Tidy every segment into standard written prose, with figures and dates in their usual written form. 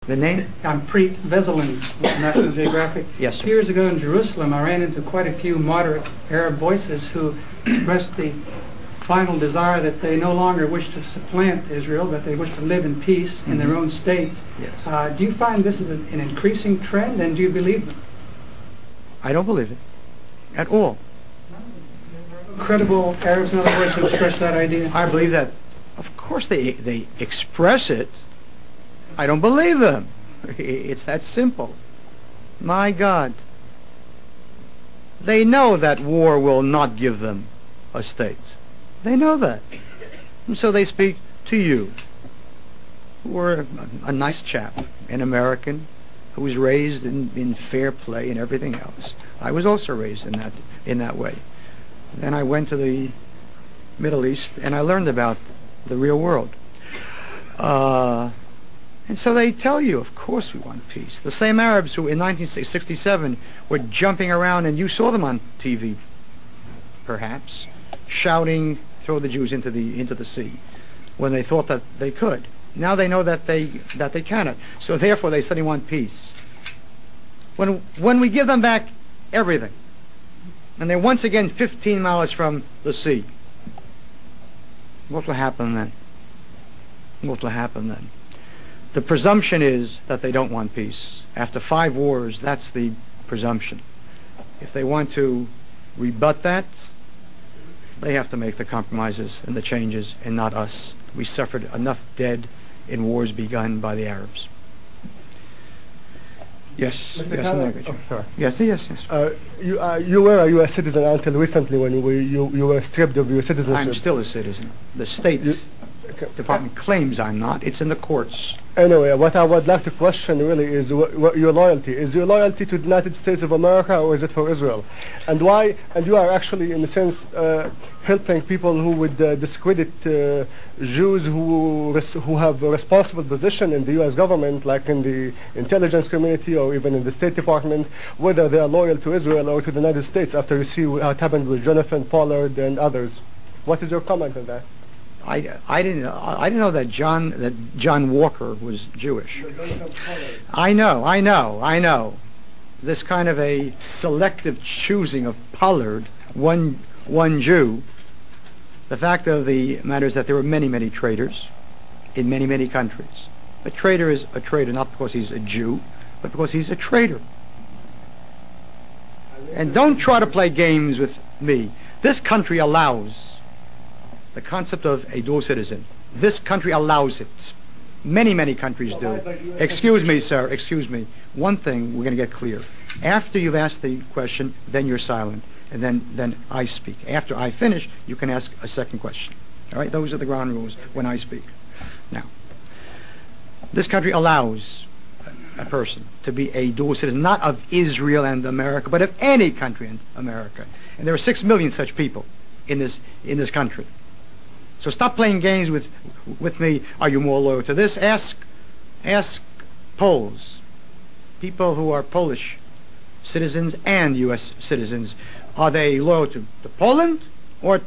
The name? I'm Preet Veselin, National Geographic. Yes, sir. 2 years ago in Jerusalem, I ran into quite a few moderate Arab voices who expressed the final desire that they no longer wish to supplant Israel, but they wish to live in peace in their own state. Yes. Do you find this is an increasing trend, and do you believe them? I don't believe it at all. Credible Arabs, in other words, who express that idea? I believe that, of course, they express it. I don't believe them. It's that simple. My God. They know that war will not give them a state. They know that. And so they speak to you, who are a nice chap, an American, who was raised in fair play and everything else. I was also raised in that way. Then I went to the Middle East and I learned about the real world. And so they tell you, of course we want peace. The same Arabs who in 1967 were jumping around, and you saw them on TV, perhaps, shouting, throw the Jews into the sea, when they thought that they could. Now they know that they cannot. So therefore they suddenly want peace. When we give them back everything, and they're once again 15 miles from the sea, what will happen then? What will happen then? The presumption is that they don't want peace. After 5 wars, that's the presumption. If they want to rebut that, they have to make the compromises and the changes, and not us. We suffered enough dead in wars begun by the Arabs. Yes. Mr. Yes. Kahane, sorry. Yes. Yes. You were a U.S. citizen until recently, when you were stripped of your citizenship. I'm still a citizen. The State Department claims I'm not. It's in the courts. Anyway, what I would like to question really is what your loyalty. Is your loyalty to the United States of America, or is it for Israel? And why? And you are actually, in a sense, helping people who would discredit Jews who have a responsible position in the U.S. government, like in the intelligence community or even in the State Department, whether they are loyal to Israel or to the United States, after you see what happened with Jonathan Pollard and others. What is your comment on that? I didn't know that John Walker was Jewish. I know. This kind of a selective choosing of Pollard, one Jew. The fact of the matter is that there were many traitors in many countries. A traitor is a traitor not because he's a Jew, but because he's a traitor. And don't try to play games with me. This country allows the concept of a dual citizen. This country allows it. Many countries do. Excuse me, sir. Excuse me. One thing we're going to get clear. After you've asked the question, then you're silent, and then I speak. After I finish, you can ask a second question. All right? Those are the ground rules when I speak. Now, this country allows a person to be a dual citizen, not of Israel and America, but of any country in America. And there are 6 million such people in this country. So stop playing games with me. Are you more loyal to this? Ask Poles, people who are Polish citizens and U.S. citizens. Are they loyal to Poland or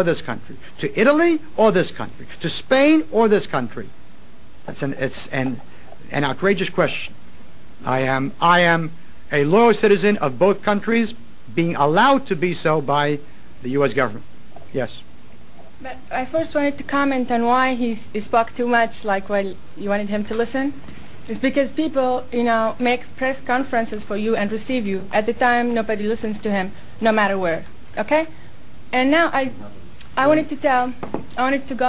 this country? To Italy or this country? To Spain or this country? It's an outrageous question. I am a loyal citizen of both countries, being allowed to be so by the U.S. government. Yes. But I first wanted to comment on why he spoke too much, like while you wanted him to listen. It's because people, make press conferences for you and receive you. At the time, nobody listens to him, no matter where. Okay? And now I wanted to go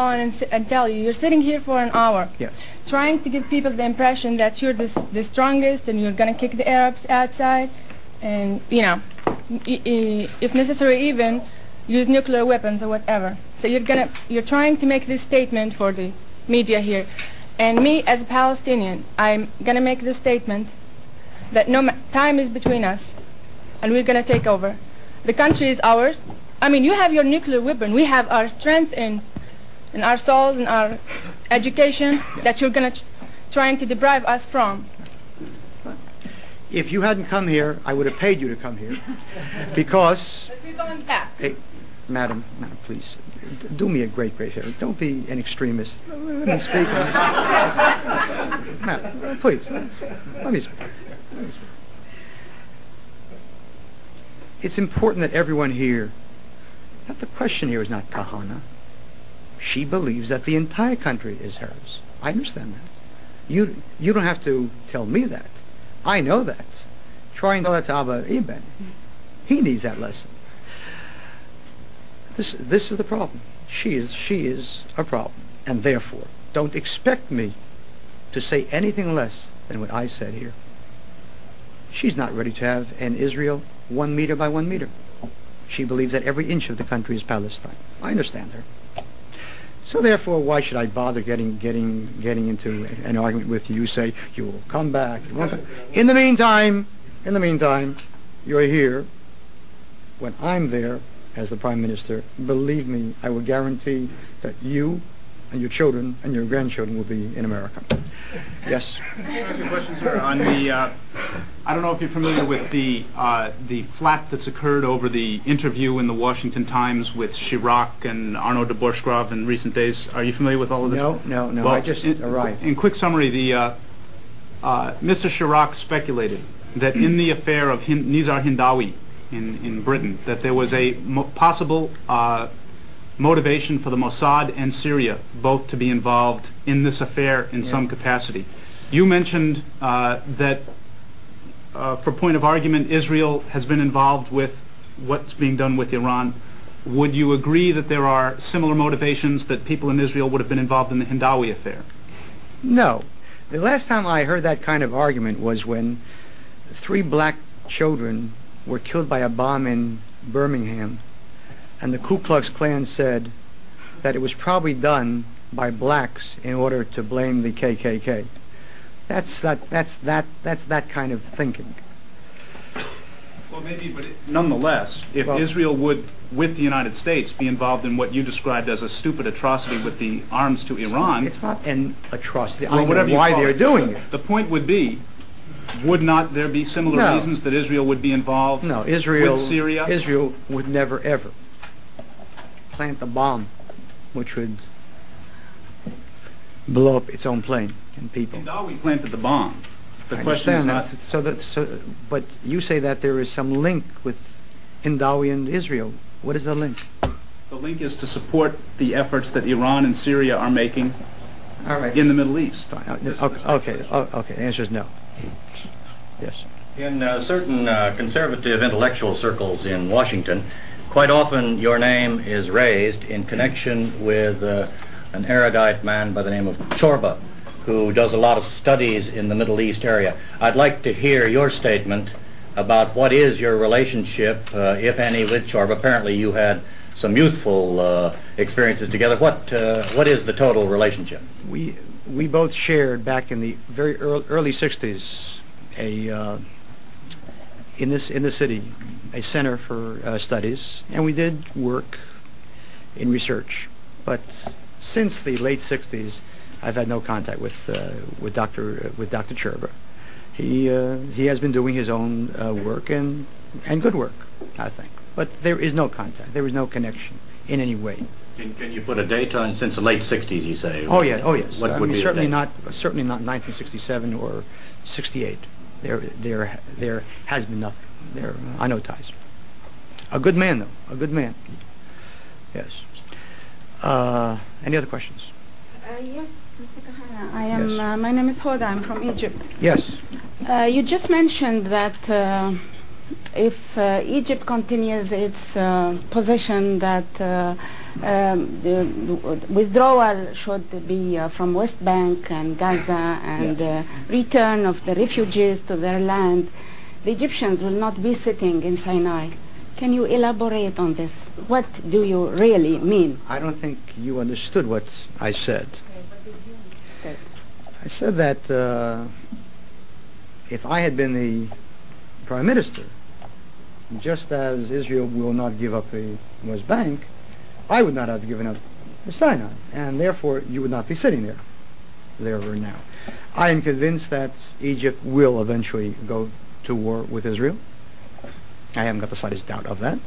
on and tell you, you're sitting here for an hour, yes, trying to give people the impression that you're the strongest and you're going to kick the Arabs outside, and if necessary, even use nuclear weapons or whatever. So you're trying to make this statement for the media here. And me, as a Palestinian, I'm gonna make this statement that time is between us, and we're gonna take over. The country is ours. I mean, you have your nuclear weapon. We have our strength in our souls and our education that you're gonna trying to deprive us from. If you hadn't come here, I would have paid you to come here, because. But we're going back. Hey, Madam, please, do me a great favor. Don't be an extremist. Let me speak. No, please, let me speak. It's important that everyone here, the question here is not Kahane. She believes that the entire country is hers. I understand that. You don't have to tell me that. I know that. Try and tell that to Abba Eben. He needs that lesson. This is the problem. She is a problem. And therefore, don't expect me to say anything less than what I said here. She's not ready to have an Israel 1 meter by 1 meter. She believes that every inch of the country is Palestine. I understand her. So therefore, why should I bother getting into an argument with you? You say you will come back. In the meantime, you're here. When I'm there as the Prime Minister, believe me, I will guarantee that you and your children and your grandchildren will be in America. Yes. Can I ask you a question, sir? On the, I don't know if you're familiar with the flat that's occurred over the interview in the Washington Times with Chirac and Arnaud de Bourgeois in recent days. Are you familiar with all of this? No. Well, I just arrived. In quick summary, Mr. Chirac speculated that in the affair of Nizar Hindawi in Britain, that there was a possible motivation for the Mossad and Syria both to be involved in this affair in some capacity. You mentioned that, for point of argument, Israel has been involved with what's being done with Iran. Would you agree that there are similar motivations, that people in Israel would have been involved in the Hindawi affair? No. The last time I heard that kind of argument was when 3 black children were killed by a bomb in Birmingham, and the Ku Klux Klan said that it was probably done by blacks in order to blame the KKK. That's that kind of thinking. Well, maybe, but nonetheless, if Israel would, with the United States, be involved in what you described as a stupid atrocity with the arms to Iran... It's not an atrocity. Well, I know why they're doing it. The point would be, would not there be similar reasons that Israel would be involved with Syria? Israel would never, ever plant a bomb which would blow up its own plane and people. Hindawi planted the bomb. The I question is understand not... that. But you say that there is some link with Hindawi and Israel. What is the link? The link is to support the efforts that Iran and Syria are making in the Middle East. Okay. The answer is no. Yes. In certain conservative intellectual circles in Washington, quite often your name is raised in connection with an erudite man by the name of Chorba, who does a lot of studies in the Middle East area. I'd like to hear your statement about what is your relationship, if any, with Chorba. Apparently you had some youthful experiences together. What is the total relationship? We both shared back in the very early 60s in the city a center for studies, and we did work in research. But since the late 60s, I've had no contact with Dr. Chorba. He has been doing his own work and good work, I think. But there is no contact. There is no connection in any way. Can you put a date on, since the late 60s, you say? Oh yes. What would be certainly the date? Certainly not 1967 or 68. There has been nothing. There are no ties. A good man, though. A good man. Yes. Any other questions? Yes, Mr. Kahane. I am. My name is Hoda. I'm from Egypt. Yes. You just mentioned that if Egypt continues its position that the withdrawal should be from West Bank and Gaza and return of the refugees to their land, the Egyptians will not be sitting in Sinai. Can you elaborate on this? What do you really mean? I don't think you understood what I said. I said that if I had been the Prime Minister, just as Israel will not give up the West Bank, I would not have given up the Sinai, and therefore you would not be sitting there now. I am convinced that Egypt will eventually go to war with Israel. I haven't got the slightest doubt of that.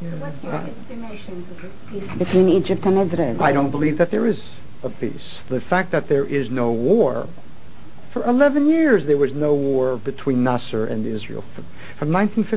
What's your estimation of this peace between Egypt and Israel? I don't believe that there is a peace. The fact that there is no war For 11 years there was no war between Nasser and Israel. From 1950